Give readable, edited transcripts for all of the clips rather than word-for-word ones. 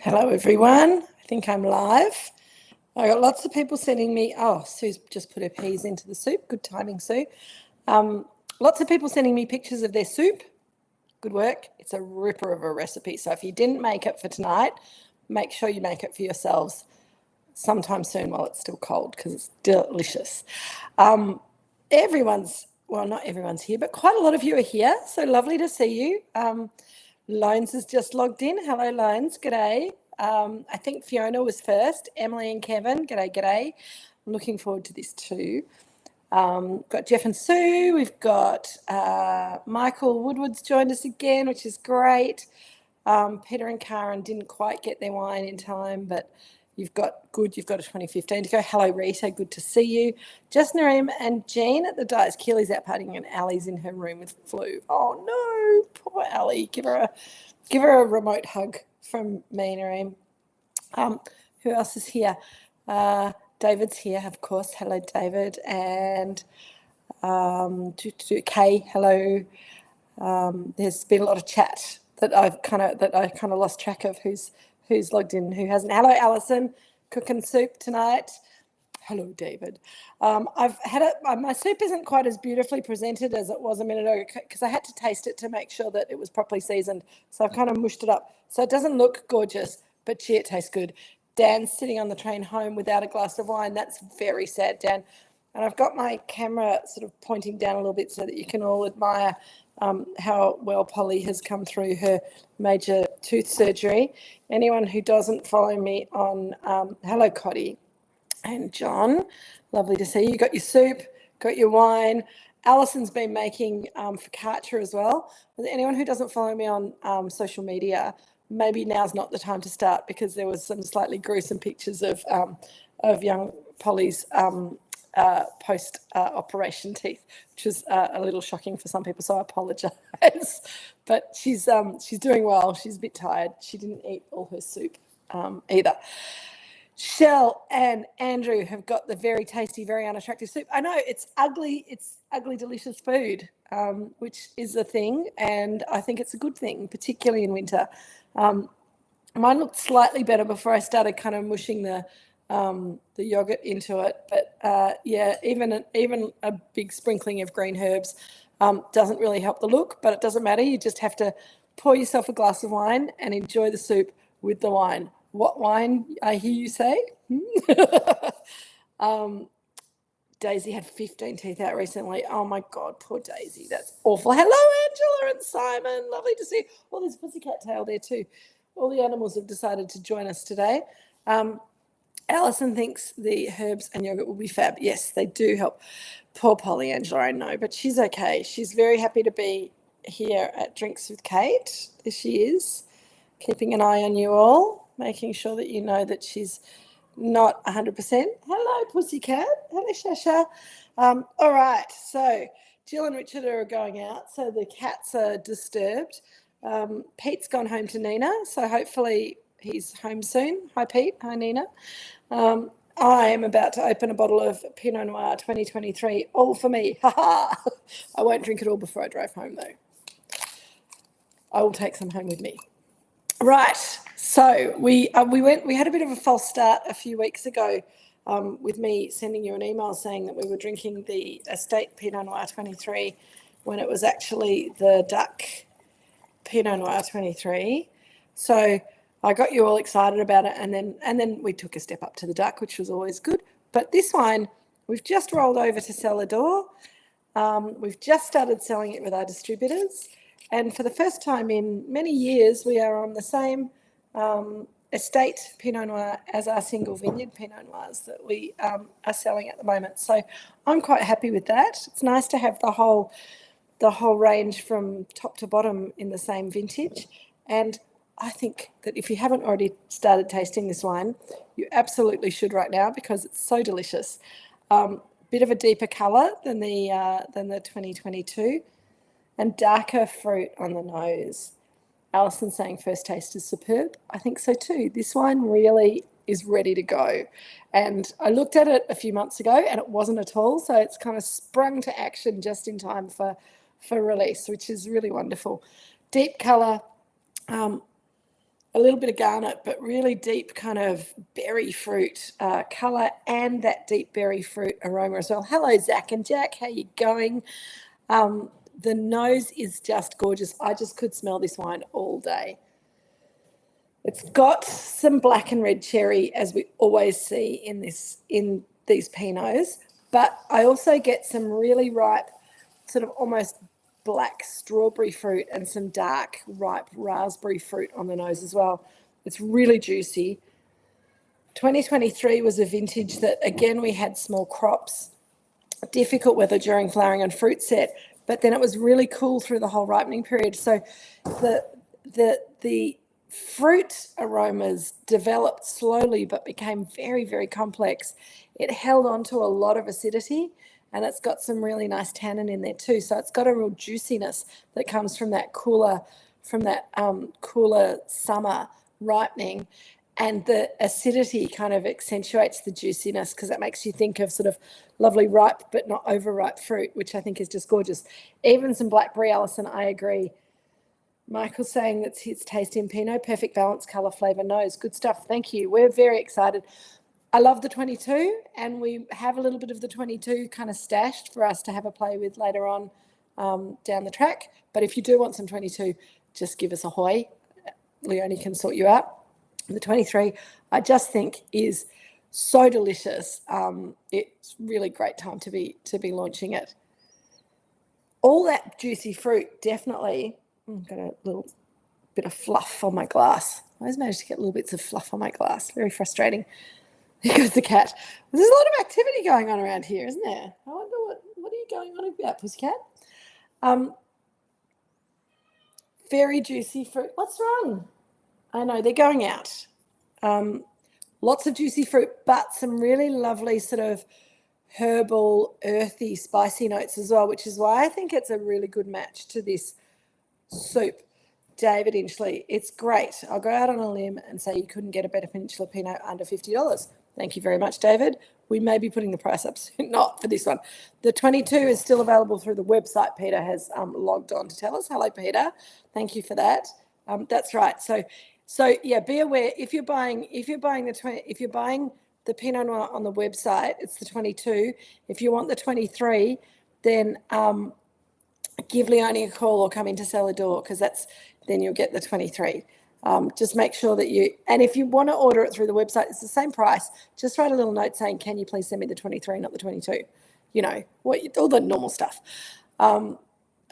Hello everyone, I think I'm live. I got lots of people sending me, Sue's just put her peas into the soup, good timing Sue. Lots of people sending me pictures of their soup, good work. It's a ripper of a recipe, so if you didn't make it for tonight, make sure you make it for yourselves sometime soon while it's still cold because it's delicious. Not everyone's here, but quite a lot of you are here, so lovely to see you. Loans has just logged in. Hello, Loans. G'day. I think Fiona was first. Emily and Kevin. G'day. I'm looking forward to this too. Got Jeff and Sue. We've got Michael Woodward's joined us again, which is great. Peter and Karen didn't quite get their wine in time, but you've got a 2015 to go. Hello, Rita. Good to see you. Just Nareem and Jean at the Dice. Keely's out partying and Ali's in her room with flu. Oh no, poor Ali. Give her a remote hug from me, Nareem. Who else is here? David's here, of course. Hello, David. And Kay, hello. There's been a lot of chat that I kind of lost track of who's logged in, who hasn't. Hello, Alison, cooking soup tonight. Hello, David. I've had it. My soup isn't quite as beautifully presented as it was a minute ago because I had to taste it to make sure that it was properly seasoned. So I've kind of mushed it up. So it doesn't look gorgeous, but gee, it tastes good. Dan's sitting on the train home without a glass of wine. That's very sad, Dan. And I've got my camera sort of pointing down a little bit so that you can all admire how well Polly has come through her major tooth surgery. Anyone who doesn't follow me on, hello, Cotty and John, lovely to see you. Got your soup, got your wine. Alison's been making focaccia as well. Anyone who doesn't follow me on social media, maybe now's not the time to start because there was some slightly gruesome pictures of young Polly's post-operation teeth, which was a little shocking for some people, so I apologise. But she's doing well. She's a bit tired. She didn't eat all her soup either. Shell and Andrew have got the very tasty, very unattractive soup. I know it's ugly, delicious food, which is a thing, and I think it's a good thing, particularly in winter. Mine looked slightly better before I started kind of mushing the yogurt into it, but even a big sprinkling of green herbs doesn't really help the look, but it doesn't matter. You just have to pour yourself a glass of wine and enjoy the soup with the wine. What wine, I hear you say? Daisy had 15 teeth out recently. Oh my God, poor Daisy. That's awful. Hello, Angela and Simon. Lovely to see you. Oh, there's Pussycat Tail there too. All the animals have decided to join us today. Alison thinks the herbs and yogurt will be fab. Yes, they do help. Poor Polly, Angela, I know, but she's okay. She's very happy to be here at Drinks with Kate. There she is, keeping an eye on you all, making sure that you know that she's not 100%. Hello, Pussycat. Hello, Shasha. All right, so Jill and Richard are going out, so the cats are disturbed. Pete's gone home to Nina, so hopefully he's home soon. Hi, Pete. Hi, Nina. I am about to open a bottle of Pinot Noir 2023, all for me. I won't drink it all before I drive home, though. I will take some home with me. Right. So we had a bit of a false start a few weeks ago with me sending you an email saying that we were drinking the Estate Pinot Noir 23 when it was actually the Duck Pinot Noir 23. So I got you all excited about it, and then we took a step up to the Duck, which was always good. But this wine, we've just rolled over to Celador. We've just started selling it with our distributors, and for the first time in many years, we are on the same Estate Pinot Noir as our single vineyard Pinot Noirs that we are selling at the moment. So I'm quite happy with that. It's nice to have the whole range from top to bottom in the same vintage, and I think that if you haven't already started tasting this wine, you absolutely should right now because it's so delicious. Bit of a deeper colour than the 2022, and darker fruit on the nose. Alison saying first taste is superb. I think so too. This wine really is ready to go. And I looked at it a few months ago and it wasn't at all. So it's kind of sprung to action just in time for release, which is really wonderful. Deep colour, a little bit of garnet, but really deep kind of berry fruit colour and that deep berry fruit aroma as well. Hello, Zach and Jack. How you going? The nose is just gorgeous. I just could smell this wine all day. It's got some black and red cherry, as we always see in these Pinots, but I also get some really ripe, sort of almost black strawberry fruit and some dark ripe raspberry fruit on the nose as well. It's really juicy. 2023 was a vintage that, again, we had small crops, difficult weather during flowering and fruit set, but then it was really cool through the whole ripening period. So the fruit aromas developed slowly but became very, very complex. It held on to a lot of acidity, and it's got some really nice tannin in there too. So it's got a real juiciness that comes from that cooler summer ripening, and the acidity kind of accentuates the juiciness because it makes you think of sort of lovely ripe but not overripe fruit, which I think is just gorgeous. Even some blackberry, Alison, I agree. Michael's saying that's his taste in Pinot, perfect balance, colour, flavour, nose. Good stuff. Thank you. We're very excited. I love the 22, and we have a little bit of the 22 kind of stashed for us to have a play with later on down the track. But if you do want some 22, just give us a hoy. Leonie can sort you out. The 23, I just think is so delicious. It's really great time to be launching it. All that juicy fruit, definitely. Got a little bit of fluff on my glass. I always manage to get little bits of fluff on my glass. Very frustrating. There goes the cat. There's a lot of activity going on around here, isn't there? I wonder what are you going on about, pussycat? Very juicy fruit. What's wrong? I know, they're going out. Lots of juicy fruit, but some really lovely sort of herbal, earthy, spicy notes as well, which is why I think it's a really good match to this soup. David Inchley, it's great. I'll go out on a limb and say you couldn't get a better Peninsula Pinot under $50. Thank you very much, David. We may be putting the price up soon. Not for this one. The 22 is still available through the website. Peter has logged on to tell us. Hello, Peter. Thank you for that. That's right. So yeah, be aware if you're buying the Pinot Noir on the website, it's the 22. If you want the 23, then give Leonie a call or come in to Cellar Door, because then you'll get the 23. Just make sure that and if you want to order it through the website, it's the same price. Just write a little note saying, can you please send me the 23, not the 22? You know, all the normal stuff.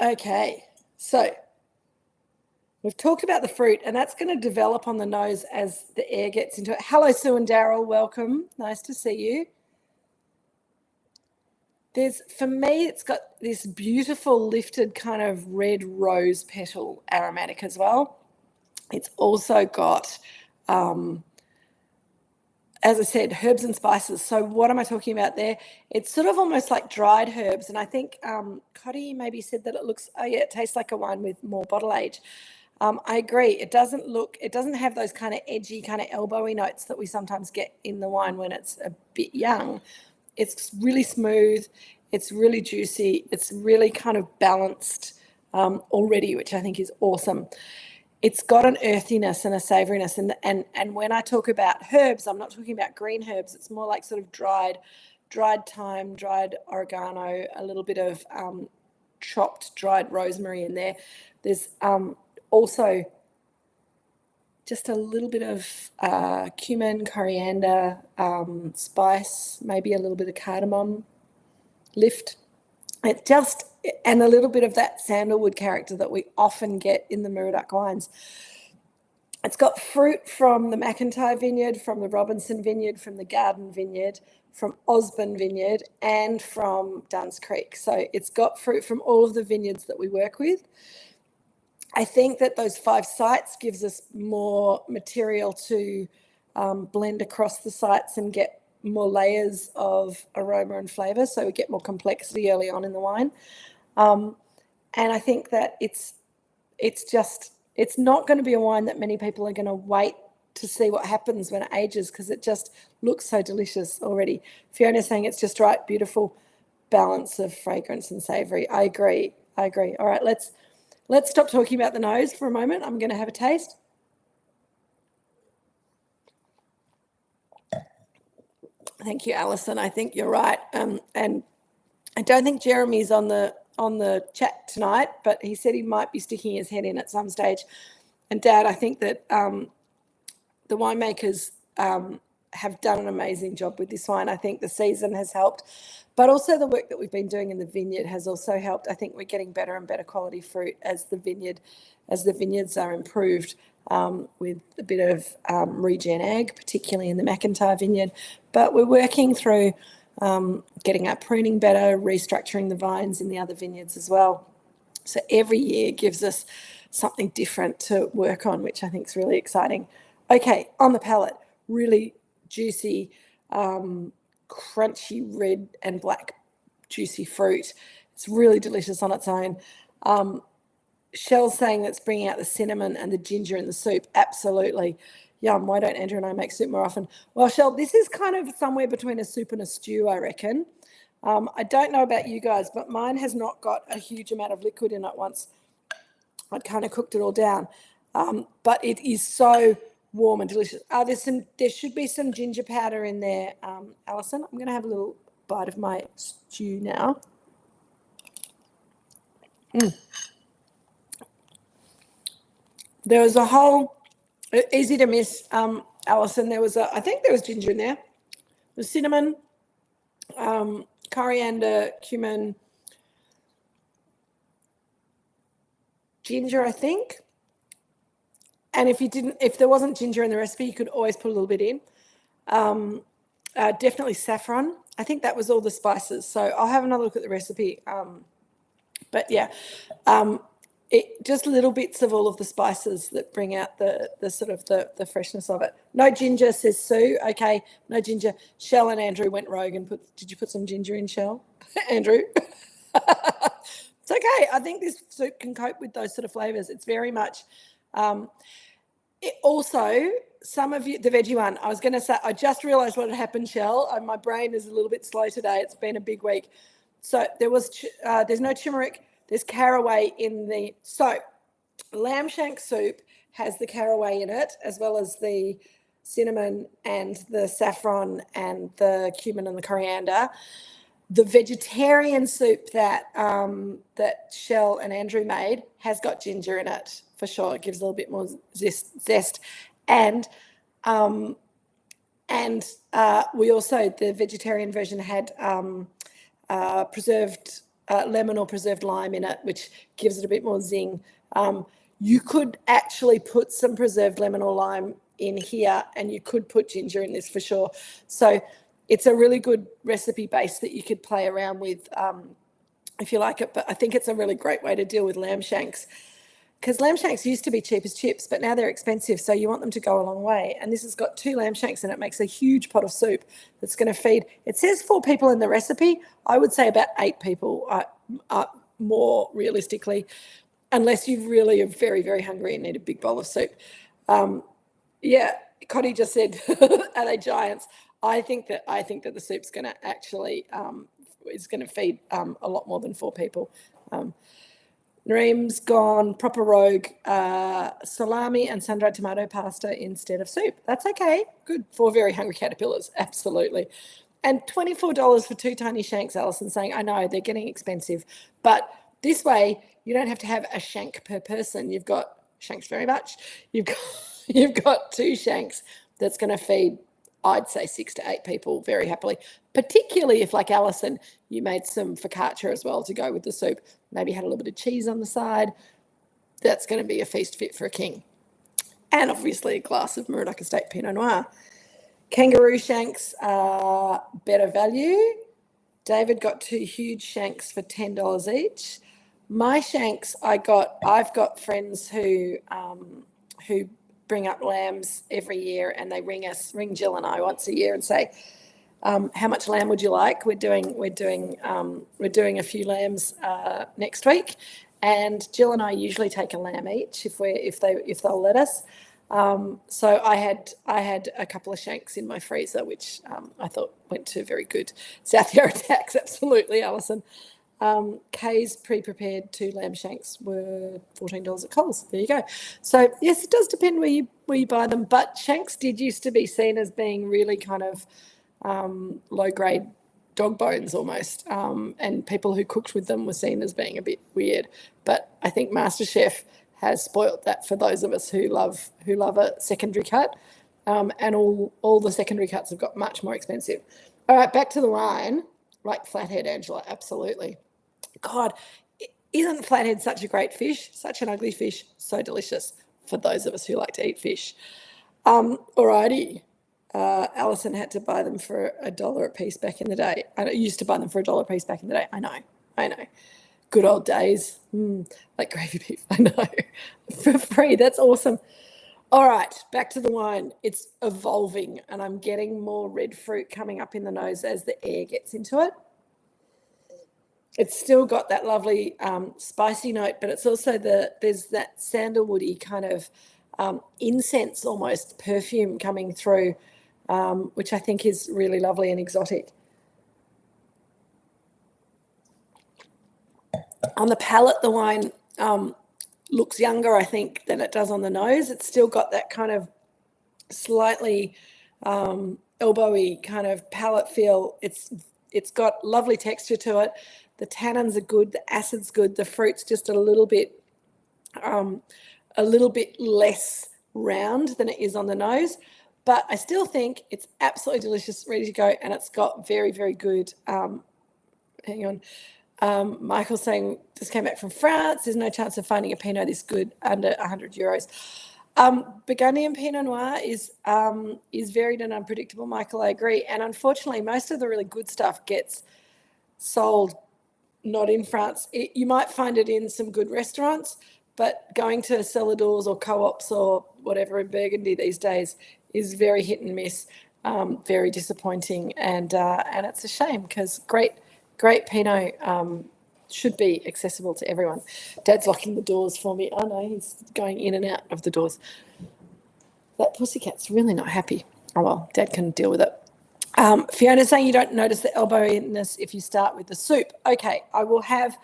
Okay, so we've talked about the fruit, and that's going to develop on the nose as the air gets into it. Hello, Sue and Daryl. Welcome. Nice to see you. For me, it's got this beautiful lifted kind of red rose petal aromatic as well. It's also got, as I said, herbs and spices. So what am I talking about there? It's sort of almost like dried herbs. And I think Cotty maybe said that it tastes like a wine with more bottle age. I agree. It doesn't have those kind of edgy, kind of elbowy notes that we sometimes get in the wine when it's a bit young. It's really smooth. It's really juicy. It's really kind of balanced already, which I think is awesome. It's got an earthiness and a savouriness. And when I talk about herbs, I'm not talking about green herbs. It's more like sort of dried thyme, dried oregano, a little bit of chopped dried rosemary in there. There's also just a little bit of cumin, coriander, spice, maybe a little bit of cardamom lift. And a little bit of that sandalwood character that we often get in the Moorooduc wines. It's got fruit from the McIntyre vineyard, from the Robinson vineyard, from the Garden vineyard, from Osborne vineyard, and from Duns Creek. So it's got fruit from all of the vineyards that we work with. I think that those 5 sites gives us more material to blend across the sites and get more layers of aroma and flavour, so we get more complexity early on in the wine. And I think that it's not going to be a wine that many people are going to wait to see what happens when it ages, because it just looks so delicious already. Fiona's saying it's just right, beautiful balance of fragrance and savoury. I agree. All right, let's stop talking about the nose for a moment. I'm going to have a taste. Thank you, Alison. I think you're right. And I don't think Jeremy's on the chat tonight, but he said he might be sticking his head in at some stage. And Dad, I think that the winemakers have done an amazing job with this wine. I think the season has helped, but also the work that we've been doing in the vineyard has also helped. I think we're getting better and better quality fruit as the vineyards are improved, with a bit of regen ag, particularly in the McIntyre vineyard. But we're working through getting our pruning better, restructuring the vines in the other vineyards as well. So every year gives us something different to work on, which I think is really exciting. Okay, on the palate, really juicy, crunchy red and black juicy fruit. It's really delicious on its own. Shell's saying that's bringing out the cinnamon and the ginger in the soup. Absolutely. Yum. Why don't Andrew and I make soup more often? Well, Shell, this is kind of somewhere between a soup and a stew, I reckon. I don't know about you guys, but mine has not got a huge amount of liquid in it once I'd kind of cooked it all down. But it is so warm and delicious. There should be some ginger powder in there, Alison. I'm going to have a little bite of my stew now. There was a whole, easy to miss, Alison. I think there was ginger in there. The cinnamon, coriander, cumin, ginger, I think. And if there wasn't ginger in the recipe, you could always put a little bit in. Definitely saffron. I think that was all the spices. So I'll have another look at the recipe. But yeah, just little bits of all of the spices that bring out the sort of the freshness of it. No ginger, says Sue. Okay, no ginger. Shell and Andrew went rogue and did you put some ginger in, Shell? Andrew? It's okay. I think this soup can cope with those sort of flavours. It's very much... also, some of you, the veggie one, I was going to say, I just realised what had happened, Shell. My brain is a little bit slow today. It's been a big week. So there's no turmeric, there's caraway in the, so lamb shank soup has the caraway in it, as well as the cinnamon and the saffron and the cumin and the coriander. The vegetarian soup that Shell and Andrew made has got ginger in it, for sure. It gives a little bit more zest. And we also, the vegetarian version had preserved lemon or preserved lime in it, which gives it a bit more zing. You could actually put some preserved lemon or lime in here, and you could put ginger in this for sure. So it's a really good recipe base that you could play around with if you like it. But I think it's a really great way to deal with lamb shanks, because lamb shanks used to be cheap as chips, but now they're expensive. So you want them to go a long way. And this has got 2 lamb shanks and it makes a huge pot of soup that's going to feed. It says 4 people in the recipe. I would say about 8 people more realistically, unless you really are very, very hungry and need a big bowl of soup. Yeah, Cotty just said, are they giants? I think that the soup's going to actually is going to feed a lot more than 4 people. Nareem's gone proper rogue, salami and sun-dried tomato pasta instead of soup. That's okay. Good for very hungry caterpillars. Absolutely. And $24 for 2 tiny shanks, Alison saying, I know they're getting expensive, but this way you don't have to have a shank per person. You've got shanks very much. You've got 2 shanks that's going to feed, I'd say, 6 to 8 people very happily, particularly if, like Alison, you made some focaccia as well to go with the soup, maybe had a little bit of cheese on the side. That's going to be a feast fit for a king. And obviously a glass of Moorooduc Estate Pinot Noir. Kangaroo shanks are better value. David got 2 huge shanks for $10 each. My shanks, I've got friends who bring up lambs every year, and they ring Jill and I once a year and say, how much lamb would you like? We're doing a few lambs next week, and Jill and I usually take a lamb each if they'll let us. So I had a couple of shanks in my freezer, which I thought went to very good South Yarra tax. Absolutely, Alison. Kay's pre-prepared 2 lamb shanks were $14 at Coles. There you go. So yes, it does depend where you buy them, but shanks did used to be seen as being really kind of low-grade dog bones almost, and people who cooked with them were seen as being a bit weird. But I think MasterChef has spoilt that for those of us who love a secondary cut, and all the secondary cuts have got much more expensive. All right, back to the wine. Like flathead, Angela, absolutely. God, isn't flathead such a great fish? Such an ugly fish, so delicious for those of us who like to eat fish. Alrighty. Alison had to buy them for $1 a piece back in the day. I used to buy them for $1 a piece back in the day. I know. Good old days. Like gravy beef. I know. For free. That's awesome. All right, back to the wine. It's evolving, and I'm getting more red fruit coming up in the nose as the air gets into it. It's still got that lovely spicy note, but it's also there's that sandalwoody kind of incense, almost perfume coming through, which I think is really lovely and exotic. On the palate, the wine looks younger, I think, than it does on the nose. It's still got that kind of slightly elbowy kind of palate feel. It's got lovely texture to it. The tannins are good. The acid's good. The fruit's just a little bit less round than it is on the nose. But I still think it's absolutely delicious, ready to go, and it's got very, very good. Hang on. Michael's saying, just came back from France. There's no chance of finding a Pinot this good under €100. Burgundian Pinot Noir is varied and unpredictable, Michael, I agree. And unfortunately, most of the really good stuff gets sold not in France. You might find it in some good restaurants, but going to cellar doors or co-ops or whatever in Burgundy these days is very hit and miss, very disappointing. And it's a shame because great Pinot should be accessible to everyone. Dad's locking the doors for me. I know, he's going in and out of the doors. That pussycat's really not happy. Oh, well, Dad can deal with it. Fiona's saying you don't notice the elbowiness if you start with the soup. Okay, I will have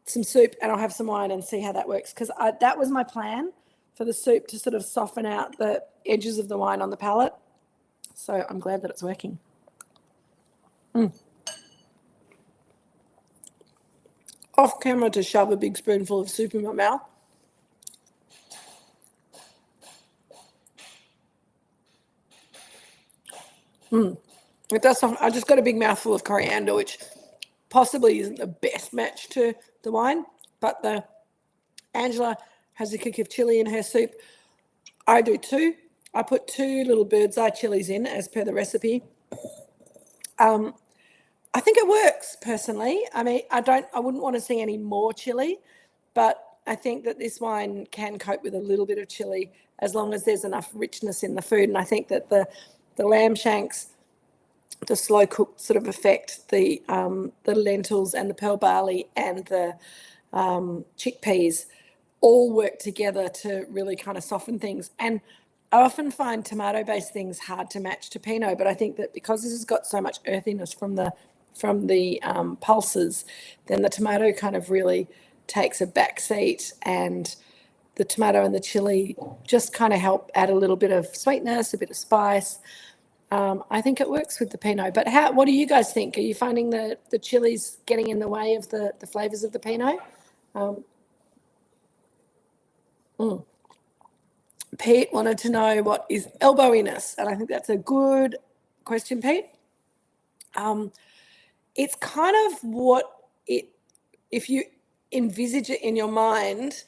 some soup and I'll have some wine and see how that works, because that was my plan, for the soup to sort of soften out the edges of the wine on the palate. So I'm glad that it's working. Off camera to shove a big spoonful of soup in my mouth. It does soften. I just got a big mouthful of coriander, which possibly isn't the best match to the wine, but Angela has a kick of chili in her soup. I do too. I put 2 little bird's eye chilies in as per the recipe. I think it works personally. I mean, I wouldn't want to see any more chili, but I think that this wine can cope with a little bit of chili as long as there's enough richness in the food. And I think that the lamb shanks, the slow cooked sort of effect, the lentils and the pearl barley and the chickpeas all work together to really kind of soften things. And I often find tomato-based things hard to match to Pinot, but I think that because this has got so much earthiness from the pulses, then the tomato kind of really takes a back seat, and the tomato and the chili just kind of help add a little bit of sweetness, a bit of spice. I think it works with the Pinot. But what do you guys think? Are you finding the chilies getting in the way of the flavours of the Pinot? Pete wanted to know what is elbowiness, and I think that's a good question, Pete. It's kind of if you envisage it in your mind,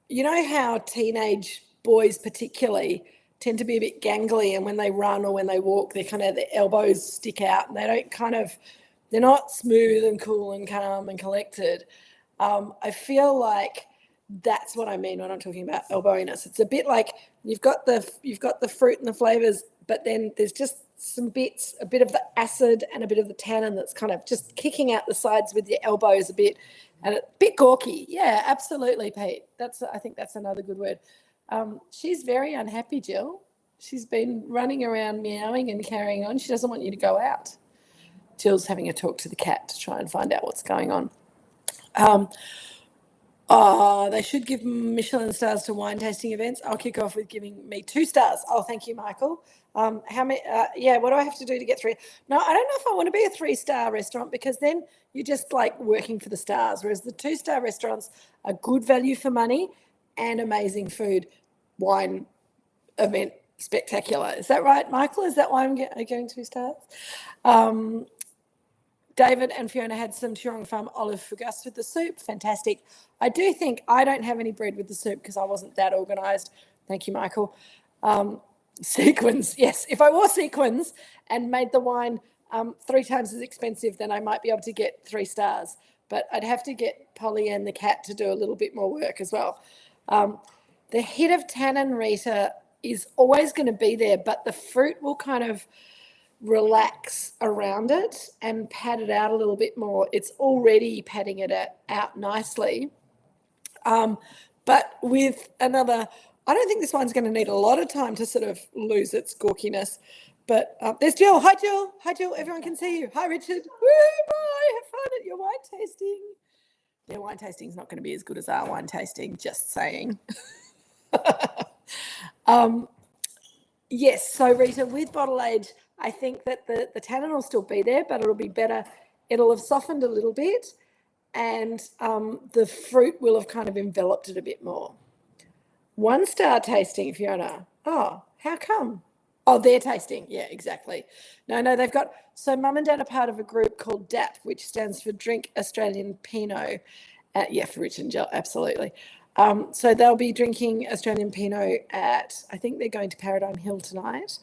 you know how teenage boys particularly tend to be a bit gangly, and when they run or when they walk, their elbows stick out, and they're not smooth and cool and calm and collected. I feel like that's what I mean when I'm talking about elbowiness. It's a bit like you've got the fruit and the flavors, but then there's just some bits, a bit of the acid and a bit of the tannin that's kind of just kicking out the sides with your elbows a bit, and a bit gawky. Yeah, absolutely, Pete. I think that's another good word. She's very unhappy, Jill. She's been running around meowing and carrying on. She doesn't want you to go out. Jill's having a talk to the cat to try and find out what's going on. Oh, they should give Michelin stars to wine tasting events. I'll kick off with giving me 2 stars. Oh, thank you, Michael. How many? Yeah, what do I have to do to get 3? No, I don't know if I want to be a 3-star restaurant, because then you're just like working for the stars. Whereas the 2-star restaurants are good value for money and amazing food, wine, event, spectacular. Is that right, Michael? Is that why I'm going 2 stars? David and Fiona had some Turong Farm olive fugasse with the soup. Fantastic. I do think I don't have any bread with the soup because I wasn't that organised. Thank you, Michael. Sequins. Yes, if I wore sequins and made the wine 3 times as expensive, then I might be able to get 3 stars. But I'd have to get Polly and the cat to do a little bit more work as well. The hit of tannin, Rita, is always going to be there, but the fruit will kind of relax around it and pad it out a little bit more. It's already padding it out nicely. But with another, I don't think this one's going to need a lot of time to sort of lose its gawkiness. But there's Jill. Hi, Jill. Hi, Jill. Everyone can see you. Hi, Richard. Woo, bye. Have fun at your wine tasting. Yeah, wine tasting is not going to be as good as our wine tasting, just saying. Yes, so Rita, with bottle age, I think that the tannin will still be there, but it'll be better. It'll have softened a little bit, and the fruit will have kind of enveloped it a bit more. 1-star tasting, Fiona. Oh, how come? Oh, they're tasting. Yeah, exactly. No, they've got, so Mum and Dad are part of a group called DAP, which stands for Drink Australian Pinot. Yeah, for Rich and Jill, absolutely. So they'll be drinking Australian Pinot at, I think they're going to Paradigm Hill tonight.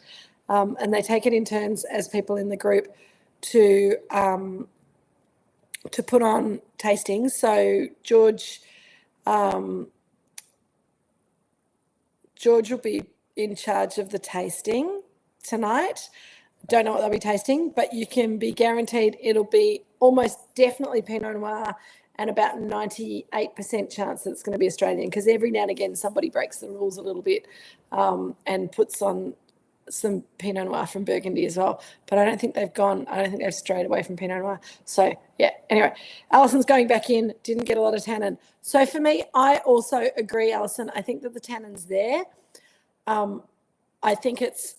And they take it in turns as people in the group to put on tastings. So George will be in charge of the tasting tonight. Don't know what they'll be tasting, but you can be guaranteed it'll be almost definitely Pinot Noir, and about 98% chance that it's going to be Australian, because every now and again somebody breaks the rules a little bit and puts on some Pinot Noir from Burgundy as well. But I don't think they've strayed away from Pinot Noir. So, yeah, anyway, Alison's going back in, didn't get a lot of tannin. So for me, I also agree, Alison. I think that the tannin's there. I think it's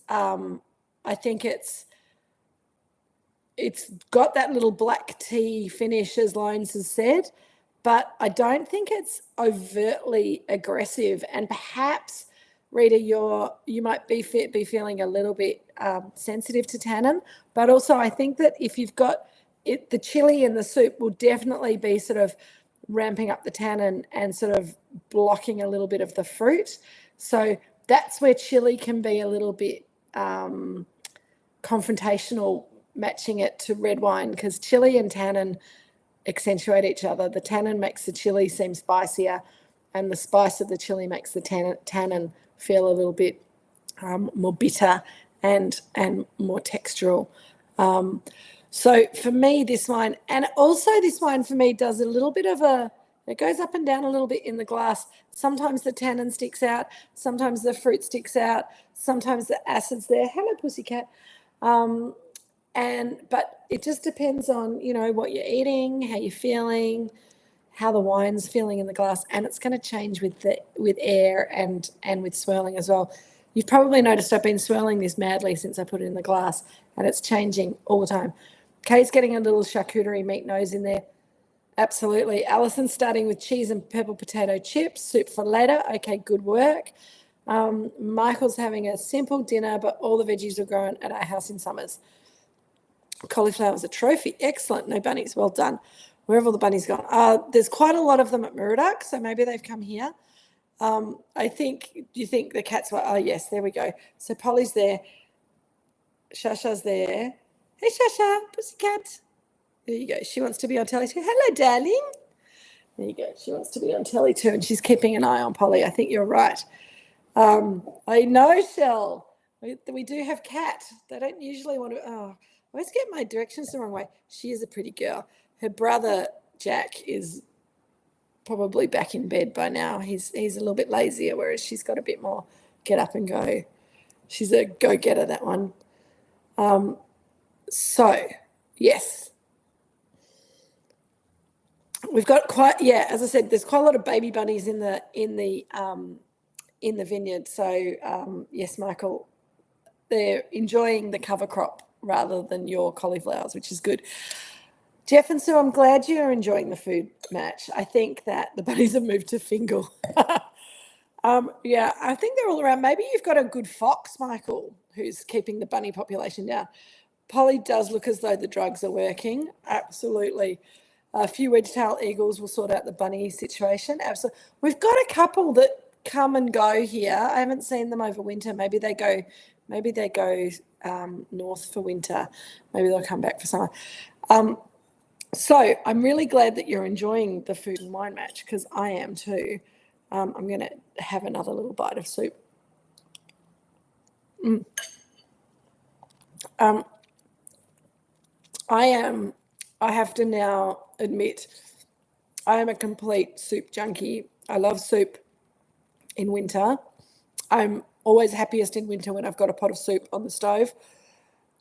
got that little black tea finish, as Loans has said, but I don't think it's overtly aggressive. And perhaps, Rita, you might be feeling a little bit sensitive to tannin, but also I think that if you've got it, the chili in the soup will definitely be sort of ramping up the tannin and sort of blocking a little bit of the fruit. So that's where chili can be a little bit confrontational, matching it to red wine, because chili and tannin accentuate each other. The tannin makes the chili seem spicier, and the spice of the chili makes the tannin feel a little bit more bitter and more textural. So for me, this wine, and also this wine for me does a little bit of it goes up and down a little bit in the glass. Sometimes the tannin sticks out, sometimes the fruit sticks out, sometimes the acid's there. Hello, pussycat. But it just depends on, what you're eating, how you're feeling, how the wine's feeling in the glass, and it's going to change with air and with swirling as well. You've probably noticed I've been swirling this madly since I put it in the glass, and it's changing all the time. Kate's getting a little charcuterie meat nose in there. Absolutely. Alison's starting with cheese and purple potato chips, soup for later. Okay, good work. Michael's having a simple dinner, but all the veggies are grown at our house in Summers. Cauliflower's a trophy. Excellent. No bunnies. Well done. Where have all the bunnies gone? There's quite a lot of them at Moorooduc, so maybe they've come here. Do you think the cats were? Oh, yes, there we go. So Polly's there. Shasha's there. Hey, Shasha, pussycat. There you go. She wants to be on telly too. Hello, darling. There you go. She wants to be on telly too, and she's keeping an eye on Polly. I think you're right. I know, Shell. We do have Cat. They don't usually want to. Oh, I always get my directions the wrong way. She is a pretty girl. Her brother Jack is probably back in bed by now. He's a little bit lazier, whereas she's got a bit more get up and go. She's a go-getter, that one. So, yes. we've got quite, yeah, as I said, there's quite a lot of baby bunnies in the vineyard. So yes, Michael, they're enjoying the cover crop rather than your cauliflowers, which is good. Jeff and Sue, I'm glad you're enjoying the food match. I think that the bunnies have moved to Fingal. Yeah, I think they're all around. Maybe you've got a good fox, Michael, who's keeping the bunny population down. Polly does look as though the drugs are working. Absolutely. A few wedge-tailed eagles will sort out the bunny situation. Absolutely. We've got a couple that come and go here. I haven't seen them over winter. Maybe they go north for winter. Maybe they'll come back for summer. So I'm really glad that you're enjoying the food and wine match, because I am too. I'm going to have another little bite of soup. I have to now admit, I am a complete soup junkie. I love soup in winter. I'm always happiest in winter when I've got a pot of soup on the stove.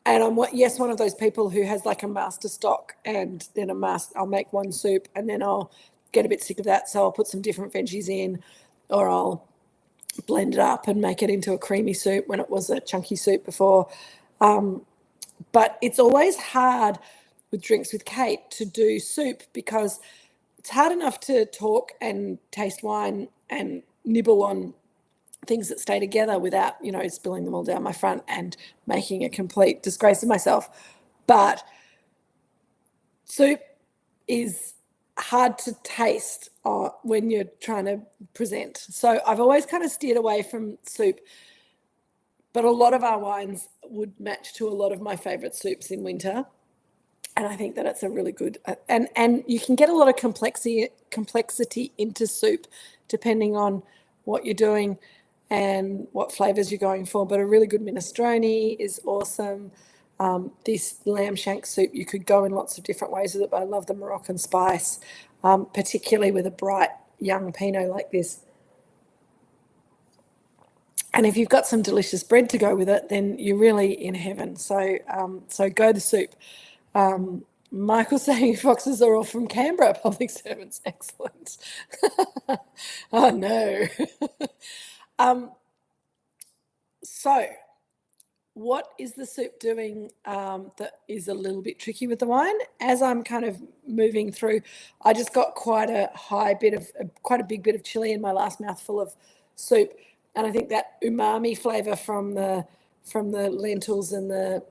And I'm, yes, one of those people who has like a master stock, and then I'll make one soup and then I'll get a bit sick of that. So I'll put some different veggies in, or I'll blend it up and make it into a creamy soup when it was a chunky soup before. But it's always hard with Drinks with Kate to do soup, because it's hard enough to talk and taste wine and nibble on things that stay together without, spilling them all down my front and making a complete disgrace of myself. But soup is hard to taste when you're trying to present. So I've always kind of steered away from soup. But a lot of our wines would match to a lot of my favourite soups in winter. And I think that it's a really good, and you can get a lot of complexity into soup depending on what you're doing and what flavours you're going for. But a really good minestrone is awesome. This lamb shank soup, you could go in lots of different ways with it, but I love the Moroccan spice, particularly with a bright young Pinot like this. And if you've got some delicious bread to go with it, then you're really in heaven. So go the soup. Michael's saying foxes are all from Canberra, public servants. Excellent. Oh, no. So what is the soup doing that is a little bit tricky with the wine? As I'm kind of moving through, I just got quite a big bit of chili in my last mouthful of soup. And I think that umami flavour from the lentils and the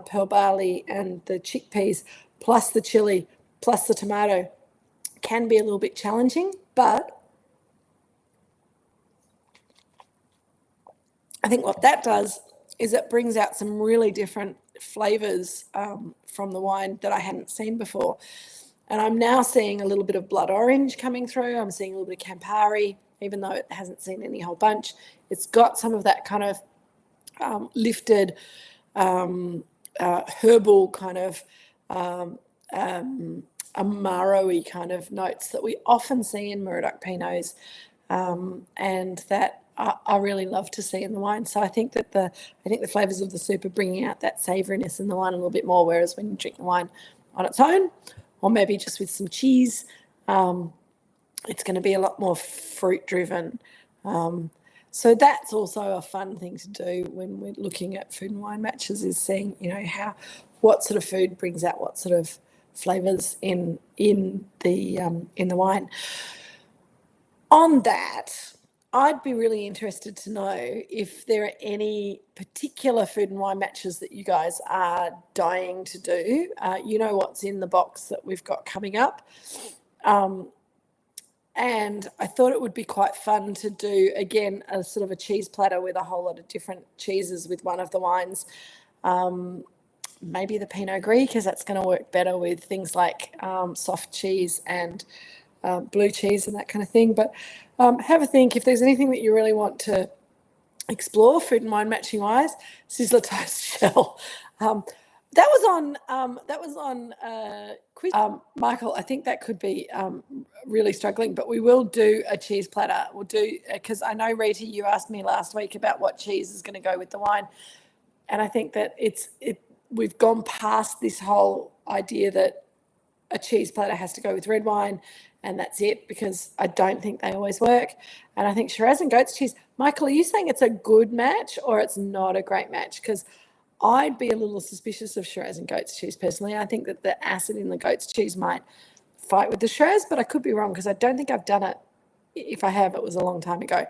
pearl barley and the chickpeas, plus the chili, plus the tomato, can be a little bit challenging. But I think what that does is it brings out some really different flavours from the wine that I hadn't seen before. And I'm now seeing a little bit of blood orange coming through. I'm seeing a little bit of Campari, even though it hasn't seen any whole bunch. It's got some of that kind of lifted herbal kind of amaro-y kind of notes that we often see in Moorooduc Pinots, and that I really love to see in the wine. So I think that the flavours of the soup are bringing out that savouriness in the wine a little bit more, whereas when you drink the wine on its own, or maybe just with some cheese, it's going to be a lot more fruit-driven. So that's also a fun thing to do when we're looking at food and wine matches, is seeing, what sort of food brings out what sort of flavours in the wine. On that, I'd be really interested to know if there are any particular food and wine matches that you guys are dying to do. You know what's in the box that we've got coming up. And I thought it would be quite fun to do, again, a sort of a cheese platter with a whole lot of different cheeses with one of the wines. Maybe the Pinot Gris, because that's going to work better with things like soft cheese and blue cheese and that kind of thing. But have a think. If there's anything that you really want to explore food and wine matching wise, Sizzler Toast Shell. That was on quiz. Michael, I think that could be really struggling, but we will do a cheese platter. We'll do, because I know, Rita, you asked me last week about what cheese is going to go with the wine, and I think that we've gone past this whole idea that a cheese platter has to go with red wine and that's it, because I don't think they always work. And I think Shiraz and goat's cheese, Michael, are you saying it's a good match or it's not a great match? Because I'd be a little suspicious of Shiraz and goat's cheese personally. I think that the acid in the goat's cheese might fight with the Shiraz, but I could be wrong because I don't think I've done it. If I have, it was a long time ago.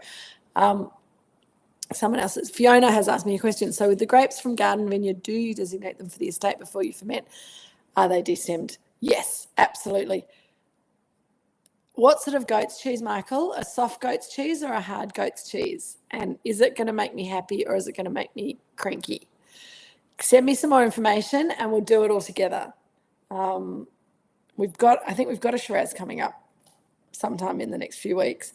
Someone else, Fiona has asked me a question. So with the grapes from garden vineyard, do you designate them for the estate before you ferment? Are they destemmed? Yes, absolutely. What sort of goat's cheese, Michael? A soft goat's cheese or a hard goat's cheese? And is it going to make me happy or is it going to make me cranky? Send me some more information and we'll do it all together. I think we've got a Shiraz coming up sometime in the next few weeks.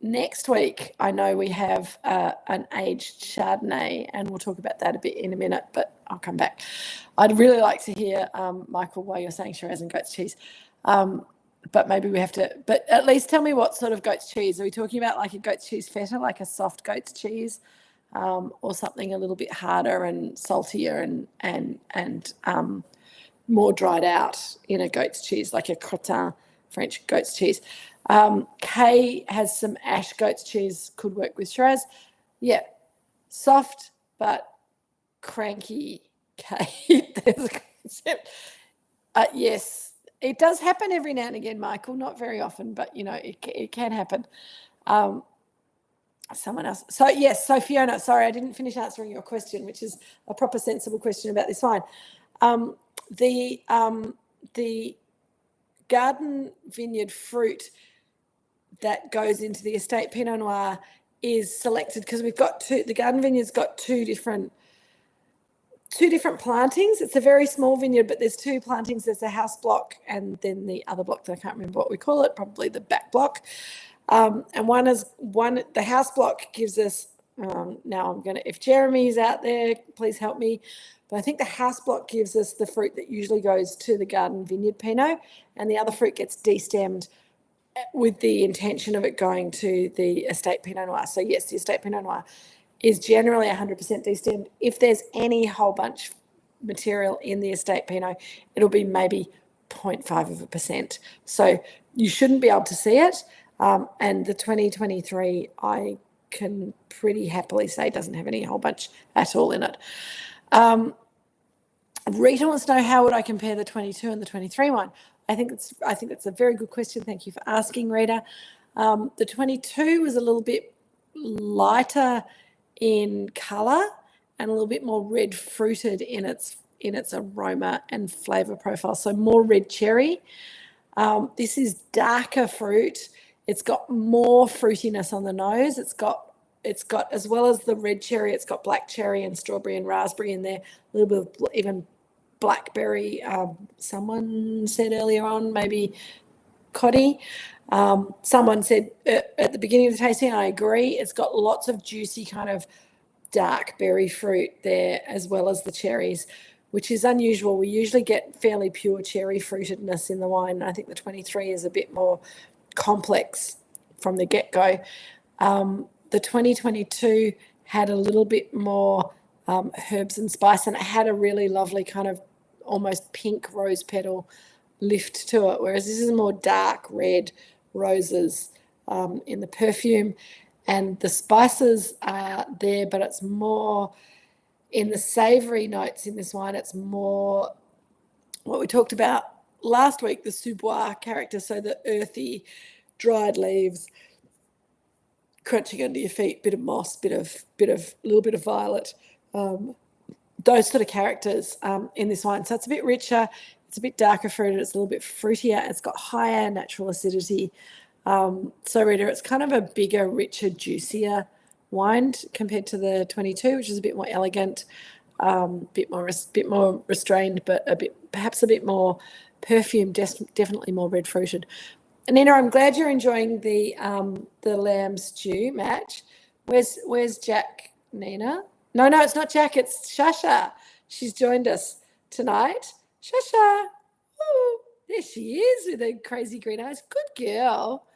Next week, I know we have an aged Chardonnay, and we'll talk about that a bit in a minute, but I'll come back. I'd really like to hear, Michael, why you're saying Shiraz and goat's cheese. But maybe we have to, but at least tell me what sort of goat's cheese. Are we talking about like a goat's cheese feta, like a soft goat's cheese, or something a little bit harder and saltier and more dried out in a goat's cheese, like a crottin French goat's cheese? Kay has some ash goat's cheese, could work with Shiraz. Yeah, soft but cranky, Kay. There's a concept. Yes, it does happen every now and again, Michael. Not very often, but, you know, it can happen. Someone else. So, yes, so Fiona, sorry, I didn't finish answering your question, which is a proper sensible question about this wine. The garden vineyard fruit that goes into the estate Pinot Noir is selected because we've got the garden vineyard's got two different plantings. It's a very small vineyard, but there's two plantings. There's a house block and then the other block that I can't remember what we call it, probably the back block. And the house block gives us, if Jeremy's out there, please help me. But I think the house block gives us the fruit that usually goes to the garden vineyard Pinot, and the other fruit gets destemmed with the intention of it going to the estate Pinot Noir. So yes, the estate Pinot Noir is generally 100% destemmed. If there's any whole bunch material in the estate Pinot, it'll be maybe 0.5%. So you shouldn't be able to see it. And the 2023, I can pretty happily say doesn't have any whole bunch at all in it. Rita wants to know, how would I compare the 22 and the 23 one? I think that's a very good question. Thank you for asking, Rita. The 22 was a little bit lighter in colour and a little bit more red fruited in its aroma and flavour profile. So more red cherry. This is darker fruit. It's got more fruitiness on the nose. It's got, as well as the red cherry, it's got black cherry and strawberry and raspberry in there, a little bit of even blackberry. Someone said earlier on, maybe coddy. Someone said at the beginning of the tasting, I agree, it's got lots of juicy kind of dark berry fruit there, as well as the cherries, which is unusual. We usually get fairly pure cherry fruitedness in the wine. I think the 23 is a bit more complex from the get-go. The 2022 had a little bit more herbs and spice, and it had a really lovely kind of almost pink rose petal lift to it, whereas this is more dark red roses in the perfume, and the spices are there, but it's more in the savoury notes in this wine. It's more what we talked about last week, the sous-bois character, so the earthy, dried leaves, crunching under your feet, bit of moss, little bit of violet, those sort of characters in this wine. So it's a bit richer, it's a bit darker fruited, it's a little bit fruitier, it's got higher natural acidity. So Rita, it's kind of a bigger, richer, juicier wine compared to the 22, which is a bit more elegant, bit more restrained, but perhaps a bit more perfume, definitely more red fruited. And Nina, I'm glad you're enjoying the lamb stew match. Where's Jack, Nina? No, it's not Jack, it's Shasha. She's joined us tonight. Shasha. Oh, there she is with her crazy green eyes. Good girl.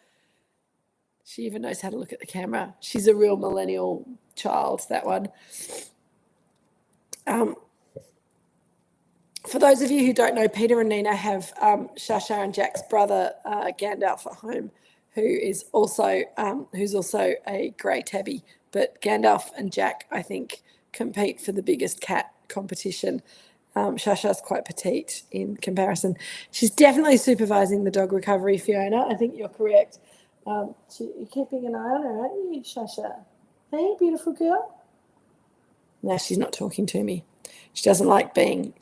She even knows how to look at the camera. She's a real millennial child, that one. For those of you who don't know, Peter and Nina have Shasha and Jack's brother, Gandalf, at home, who's also a grey tabby. But Gandalf and Jack, I think, compete for the biggest cat competition. Shasha's quite petite in comparison. She's definitely supervising the dog recovery, Fiona. I think you're correct. You're keeping an eye on her, aren't you, Shasha? Hey, beautiful girl. No, she's not talking to me. She doesn't like being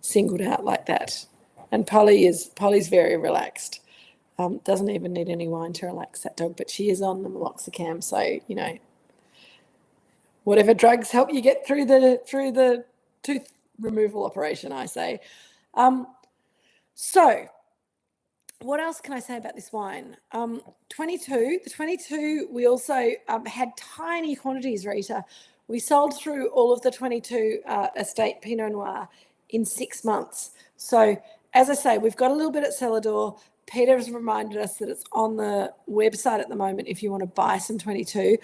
singled out like that. And Polly's very relaxed. Doesn't even need any wine to relax that dog, but she is on the meloxicam, so whatever drugs help you get through the tooth removal operation, I say. So what else can I say about this wine? The 22, we also had tiny quantities, Rita. We sold through all of the 22 Estate Pinot Noir in 6 months. So as I say, we've got a little bit at cellar door. Peter has reminded us that it's on the website at the moment if you want to buy some 22.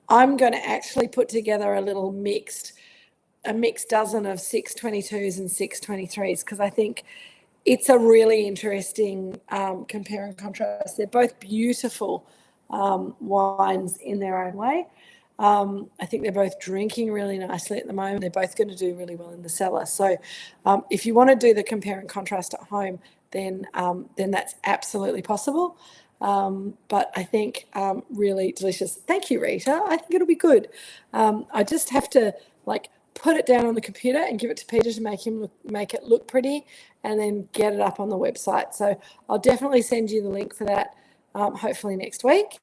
I'm going to actually put together a mixed dozen of 6 22s and 6 23s because I think it's a really interesting compare and contrast. They're both beautiful wines in their own way. I think they're both drinking really nicely at the moment. They're both going to do really well in the cellar. So if you want to do the compare and contrast at home, then that's absolutely possible. But I think really delicious. Thank you, Rita. I think it'll be good. I just have to put it down on the computer and give it to Peter to make it look pretty and then get it up on the website. So I'll definitely send you the link for that hopefully next week.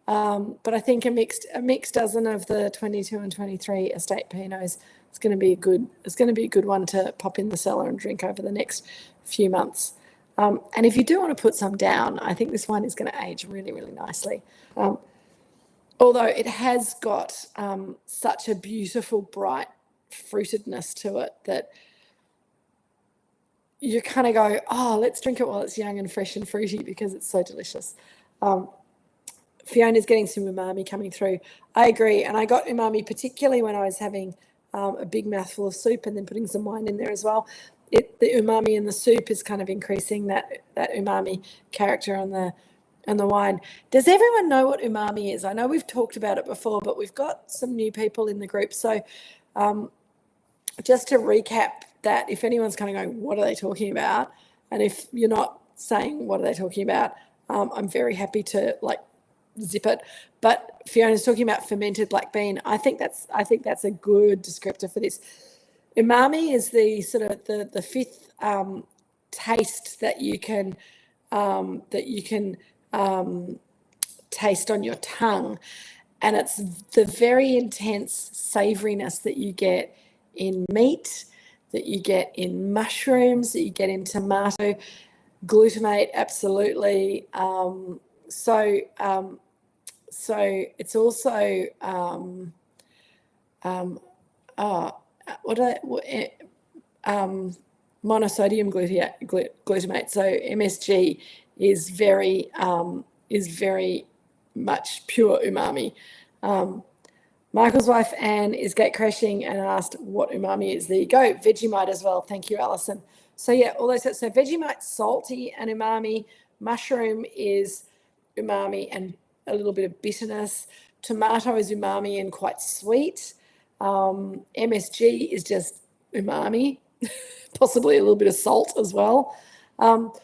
But I think a mixed dozen of the 22 and 23 Estate Pinots is going to be a good one to pop in the cellar and drink over the next few months. And if you do want to put some down, I think this wine is going to age really, really nicely. Although it has got such a beautiful, bright fruitedness to it that you kind of go, oh, let's drink it while it's young and fresh and fruity because it's so delicious. Fiona's getting some umami coming through. I agree. And I got umami particularly when I was having a big mouthful of soup and then putting some wine in there as well. The umami in the soup is kind of increasing that umami character on the wine. Does everyone know what umami is? I know we've talked about it before, but we've got some new people in the group. So just to recap that, if anyone's kind of going, what are they talking about? And if you're not saying what are they talking about, I'm very happy to zip it. But Fiona's talking about fermented black bean. I think that's a good descriptor for this. Umami is the sort of the fifth taste that you can taste on your tongue, and it's the very intense savouriness that you get in meat, that you get in mushrooms, that you get in tomato, glutamate, absolutely. So it's also monosodium glutamate. So MSG is very much pure umami. Michael's wife Anne is gate crashing and asked what umami is. There you go. Vegemite as well. Thank you, Alison. So yeah, all those. So Vegemite's salty and umami. Mushroom is umami and a little bit of bitterness. Tomato is umami and quite sweet. MSG is just umami, possibly a little bit of salt as well.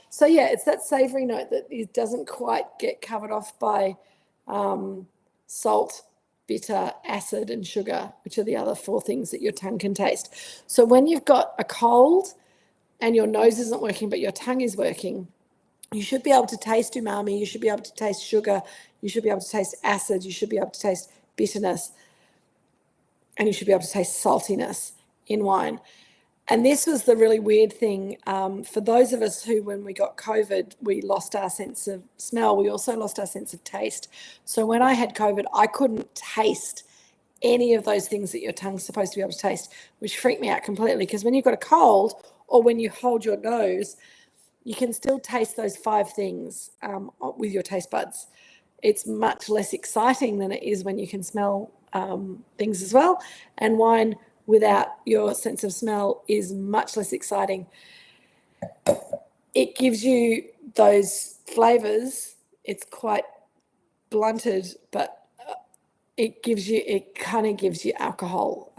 So yeah, it's that savoury note that it doesn't quite get covered off by salt, bitter, acid, and sugar, which are the other four things that your tongue can taste. So when you've got a cold and your nose isn't working but your tongue is working, you should be able to taste umami, you should be able to taste sugar, you should be able to taste acid, you should be able to taste bitterness, and you should be able to taste saltiness in wine. And this was the really weird thing. For those of us who, when we got COVID, we lost our sense of smell, we also lost our sense of taste. So when I had COVID, I couldn't taste any of those things that your tongue's supposed to be able to taste, which freaked me out completely, because when you've got a cold or when you hold your nose, you can still taste those 5 things with your taste buds. It's much less exciting than it is when you can smell things as well. And wine without your sense of smell is much less exciting. It gives you those flavours. It's quite blunted, but it kind of gives you alcohol.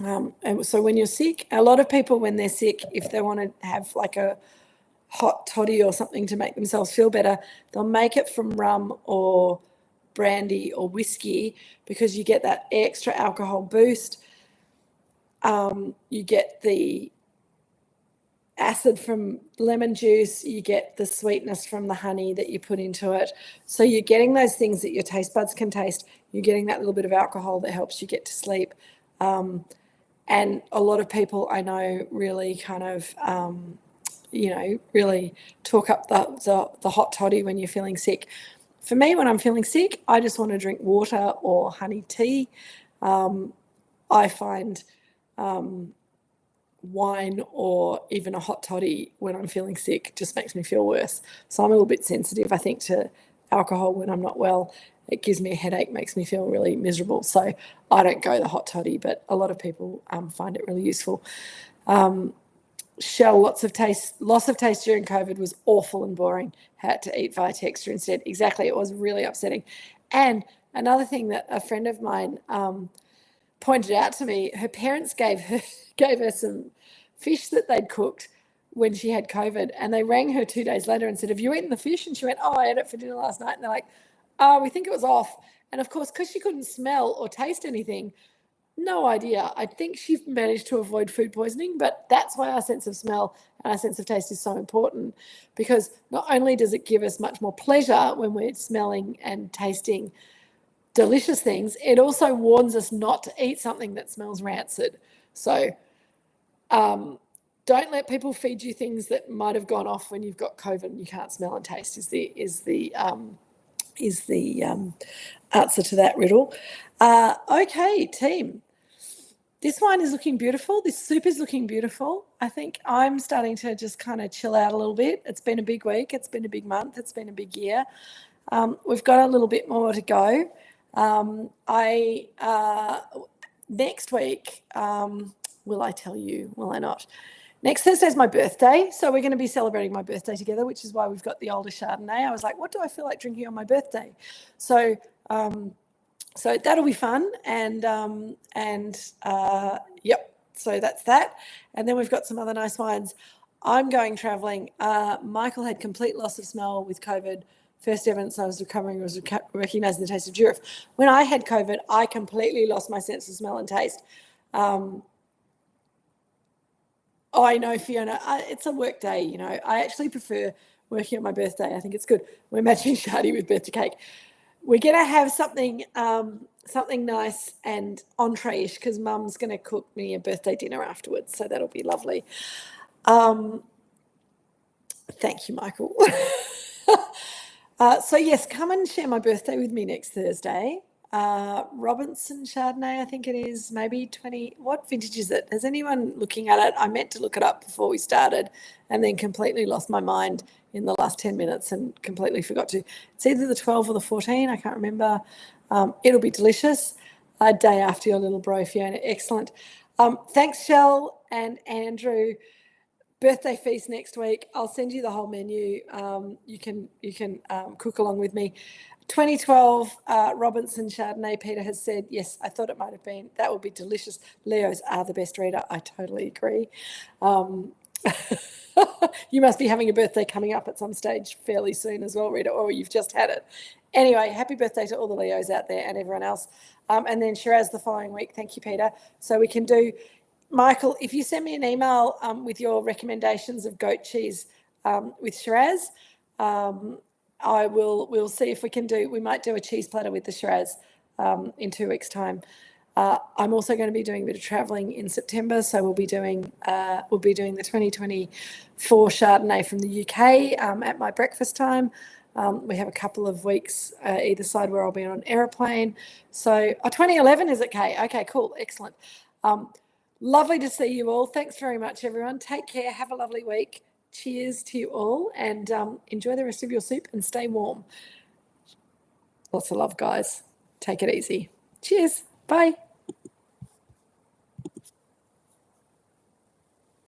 And so when you're sick, a lot of people, when they're sick, if they want to have like a hot toddy or something to make themselves feel better, they'll make it from rum or brandy or whiskey, because you get that extra alcohol boost. You get the acid from lemon juice, you get the sweetness from the honey that you put into it. So you're getting those things that your taste buds can taste. You're getting that little bit of alcohol that helps you get to sleep. And a lot of people I know really kind of, really talk up the hot toddy when you're feeling sick. For me, when I'm feeling sick, I just want to drink water or honey tea. I find wine or even a hot toddy when I'm feeling sick just makes me feel worse. So I'm a little bit sensitive, I think, to alcohol when I'm not well. It gives me a headache, makes me feel really miserable. So I don't go the hot toddy, but a lot of people find it really useful. Shell, loss of taste during COVID was awful and boring. Had to eat via texture instead. Exactly, it was really upsetting. And another thing that a friend of mine pointed out to me, her parents gave her some fish that they'd cooked when she had COVID, and they rang her 2 days later and said, "Have you eaten the fish?" And she went, "Oh, I ate it for dinner last night." And they're like, "Oh, we think it was off." And of course, because she couldn't smell or taste anything, no idea. I think she managed to avoid food poisoning, but that's why our sense of smell and our sense of taste is so important, because not only does it give us much more pleasure when we're smelling and tasting delicious things, it also warns us not to eat something that smells rancid. So don't let people feed you things that might have gone off when you've got COVID and you can't smell and taste is the answer to that riddle. Okay, team. This wine is looking beautiful. This soup is looking beautiful. I think I'm starting to just kind of chill out a little bit. It's been a big week. It's been a big month. It's been a big year. We've got a little bit more to go. Next week, will I tell you? Will I not? Next Thursday is my birthday, so we're going to be celebrating my birthday together, which is why we've got the older Chardonnay. I was like, what do I feel like drinking on my birthday? So that'll be fun, and yep. So that's that, and then we've got some other nice wines. I'm going traveling. Michael had complete loss of smell with COVID. First evidence I was recovering was recognizing the taste of giraffe. When I had COVID, I completely lost my sense of smell and taste. I know, Fiona, it's a work day, you know. I actually prefer working on my birthday. I think it's good. We're matching Shardy with birthday cake. We're going to have something nice and entree-ish, because Mum's going to cook me a birthday dinner afterwards, so that'll be lovely. Thank you, Michael. So yes, come and share my birthday with me next Thursday. Robinson Chardonnay, I think it is, maybe 20. What vintage is it? Is anyone looking at it? I meant to look it up before we started and then completely lost my mind in the last 10 minutes and completely forgot to. It's either the 12 or the 14. I can't remember. It'll be delicious. A day after your little bro, Fiona. Excellent. Thanks, Shell and Andrew. Birthday feast next week. I'll send you the whole menu. You can cook along with me. 2012 Robinson Chardonnay, Peter has said, yes, I thought it might have been. That would be delicious. Leos are the best reader. I totally agree. You must be having a birthday coming up at some stage fairly soon as well, Rita, or you've just had it. Anyway, happy birthday to all the Leos out there and everyone else. And then Shiraz the following week. Thank you, Peter. So we can do, Michael, if you send me an email with your recommendations of goat cheese with Shiraz, we'll see if we might do a cheese platter with the Shiraz in 2 weeks' time. I'm also going to be doing a bit of traveling in September, so we'll be doing the 2024 Chardonnay from the UK at my breakfast time. We have a couple of weeks either side where I'll be on an aeroplane. So 2011 is it, Kay? Okay, cool, excellent. Lovely to see you all. Thanks very much, everyone. Take care. Have a lovely week. Cheers to you all, and enjoy the rest of your soup and stay warm. Lots of love, guys. Take it easy. Cheers. Bye.